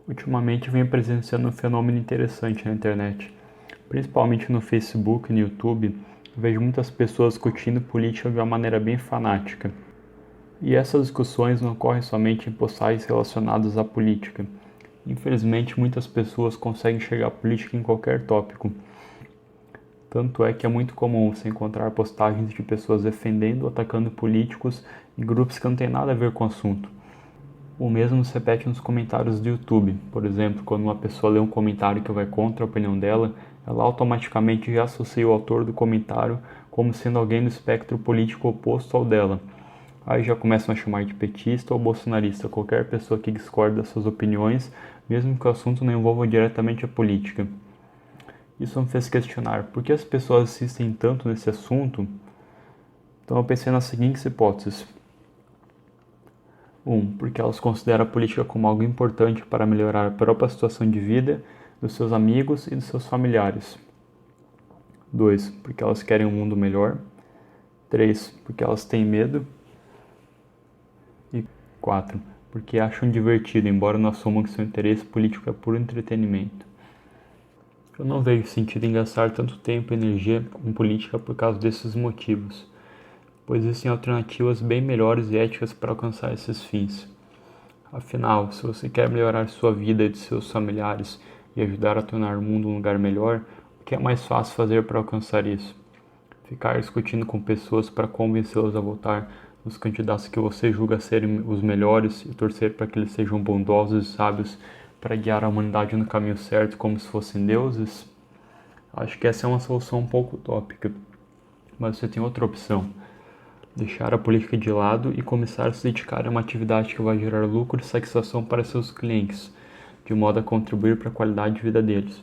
Ultimamente venho presenciando um fenômeno interessante na internet, principalmente no Facebook e no YouTube. Vejo muitas pessoas discutindo política de uma maneira bem fanática. E essas discussões não ocorrem somente em postagens relacionadas à política. Infelizmente, muitas pessoas conseguem chegar à política em qualquer tópico. Tanto é que é muito comum você encontrar postagens de pessoas defendendo ou atacando políticos em grupos que não têm nada a ver com o assunto. O mesmo se repete nos comentários do YouTube. Por exemplo, quando uma pessoa lê um comentário que vai contra a opinião dela, ela automaticamente já associa o autor do comentário como sendo alguém do espectro político oposto ao dela. Aí já começam a chamar de petista ou bolsonarista qualquer pessoa que discorda das suas opiniões, mesmo que o assunto não envolva diretamente a política. Isso me fez questionar por que as pessoas insistem tanto nesse assunto. Então eu pensei nas seguintes hipóteses. 1. Porque elas consideram a política como algo importante para melhorar a própria situação de vida dos seus amigos e dos seus familiares. 2. Porque elas querem um mundo melhor. 3. Porque elas têm medo. E 4. Porque acham divertido, embora não assumam que seu interesse político é puro entretenimento. Eu não vejo sentido em gastar tanto tempo e energia com política por causa desses motivos, pois existem alternativas bem melhores e éticas para alcançar esses fins. Afinal, se você quer melhorar sua vida e de seus familiares e ajudar a tornar o mundo um lugar melhor, o que é mais fácil fazer para alcançar isso? Ficar discutindo com pessoas para convencê-las a votar nos candidatos que você julga serem os melhores e torcer para que eles sejam bondosos e sábios para guiar a humanidade no caminho certo como se fossem deuses? Acho que essa é uma solução um pouco utópica, mas você tem outra opção. Deixar a política de lado e começar a se dedicar a uma atividade que vai gerar lucro e satisfação para seus clientes, de modo a contribuir para a qualidade de vida deles.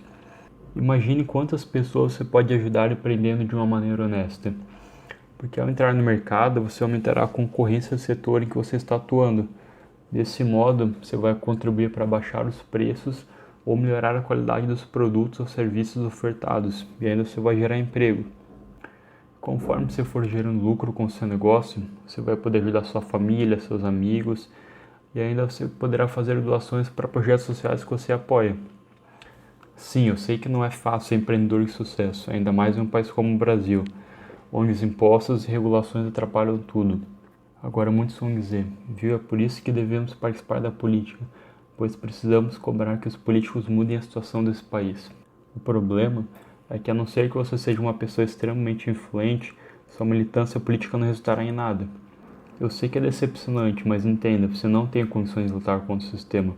Imagine quantas pessoas você pode ajudar empreendendo de uma maneira honesta. Porque ao entrar no mercado, você aumentará a concorrência do setor em que você está atuando. Desse modo, você vai contribuir para baixar os preços ou melhorar a qualidade dos produtos ou serviços ofertados, e ainda você vai gerar emprego. Conforme você for gerando lucro com o seu negócio, você vai poder ajudar sua família, seus amigos, e ainda você poderá fazer doações para projetos sociais que você apoia. Sim, eu sei que não é fácil ser empreendedor de sucesso, ainda mais em um país como o Brasil, onde os impostos e regulações atrapalham tudo. Agora muitos vão dizer, viu, é por isso que devemos participar da política, pois precisamos cobrar que os políticos mudem a situação desse país. O problema é que, a não ser que você seja uma pessoa extremamente influente, sua militância política não resultará em nada. Eu sei que é decepcionante, mas entenda, você não tem condições de lutar contra o sistema.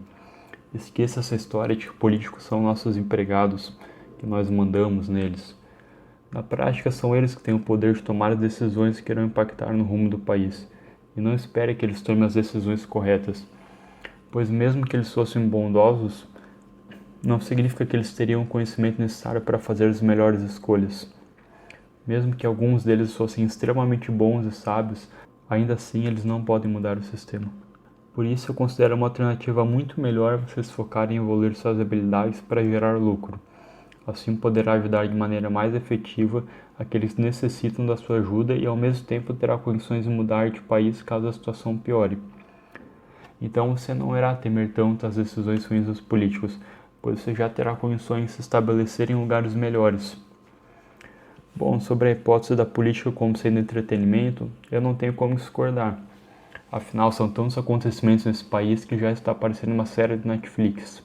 Esqueça essa história de que políticos são nossos empregados, que nós mandamos neles. Na prática, são eles que têm o poder de tomar as decisões que irão impactar no rumo do país. E não espere que eles tomem as decisões corretas, pois mesmo que eles fossem bondosos, não significa que eles teriam o conhecimento necessário para fazer as melhores escolhas. Mesmo que alguns deles fossem extremamente bons e sábios, ainda assim eles não podem mudar o sistema. Por isso eu considero uma alternativa muito melhor vocês focarem em evoluir suas habilidades para gerar lucro. Assim poderá ajudar de maneira mais efetiva aqueles que necessitam da sua ajuda e ao mesmo tempo terá condições de mudar de país caso a situação piore. Então você não irá temer tanto as decisões ruins dos políticos, pois você já terá condições de se estabelecer em lugares melhores. Bom, sobre a hipótese da política como sendo entretenimento, eu não tenho como discordar. Afinal, são tantos acontecimentos nesse país que já está parecendo uma série de Netflix.